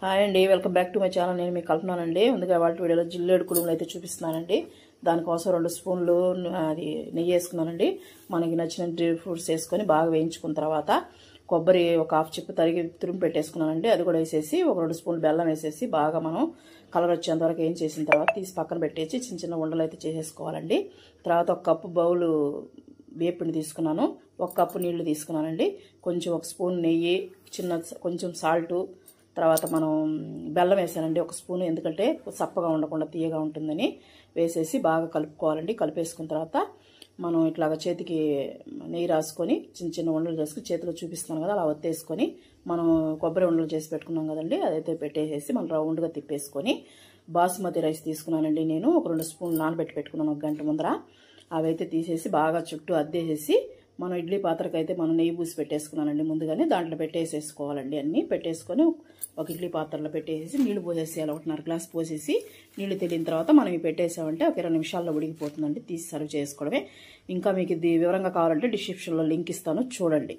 Hi అండి, welcome back to my channel. నేను మీకు కలుపుతున్నానండి. ముందుగా వాళ్ళ వీడియోలో జిల్లేడు కుడుములు అయితే చూపిస్తున్నానండి. దానికోసం 2 స్పూన్లు అది నెయ్యి వేసుకున్నానండి. మనకి నచ్చిన డ్రై ఫ్రూట్స్ వేసుకొని బాగా వేయించుకున్న తర్వాత కొబ్బరి ఒక హాఫ్ చిప్పు తరిగి తురిమి పెట్టేసుకున్నానండి. అది కూడా వేసేసి ఒక 2 స్పూన్లు బెల్లం వేసేసి బాగా మనం కలర్ వచ్చేంత వరకు ఏం చేసిన తర్వాత తీసి పక్కన పెట్టేసి చిన్న చిన్న ఉండలు అయితే చేసేసుకోవాలండి. తర్వాత ఒక కప్పు బౌలు వేపుని తీసుకున్నాను, 1 కప్పు నీళ్లు తీసుకున్నానండి. కొంచెం 1 స్పూన్ నెయ్యి, కొంచెం సాల్టు, తర్వాత మనం బెల్లం వేసానండి 1 స్పూన్, ఎందుకంటే సప్పగా ఉండకుండా తీయగా ఉంటుందని వేసేసి బాగా కలుపుకోవాలండి. కలిపేసుకున్న తర్వాత మనం ఇట్లాగా చేతికి నెయ్యి రాసుకొని చిన్న చిన్న ఉండలు చేసుకుని చేతిలో చూపిస్తున్నాం కదా, అలా ఒత్తేసుకొని మనం కొబ్బరి ఉండలు చేసి పెట్టుకున్నాం కదండి, అదైతే పెట్టేసేసి మనం రౌండ్గా తిప్పేసుకొని బాస్మతి రైస్ తీసుకున్నానండి. నేను ఒక 2 స్పూన్లు నానబెట్టి పెట్టుకున్నాను 1 గంట ముందర. అవైతే తీసేసి బాగా చుట్టూ అద్దేసేసి మనం ఇడ్లీ పాత్రకి అయితే మనం నెయ్యి పూసి పెట్టేసుకున్నానండి ముందుగానే. దాంట్లో పెట్టేసేసుకోవాలండి. అన్నీ పెట్టేసుకొని ఒక ఇడ్లీ పాత్రలో పెట్టేసి నీళ్లు పోసేసేయాలి. 1.5 గ్లాస్ పోసేసి నీళ్లు తెలియని తర్వాత మనం ఇవి పెట్టేసామంటే ఒక 20 నిమిషాల్లో ఉడికిపోతుందండి. తీసి సర్వ్ చేసుకోవడమే. ఇంకా మీకు ఇది వివరంగా కావాలంటే డిస్క్రిప్షన్లో లింక్ ఇస్తాను, చూడండి.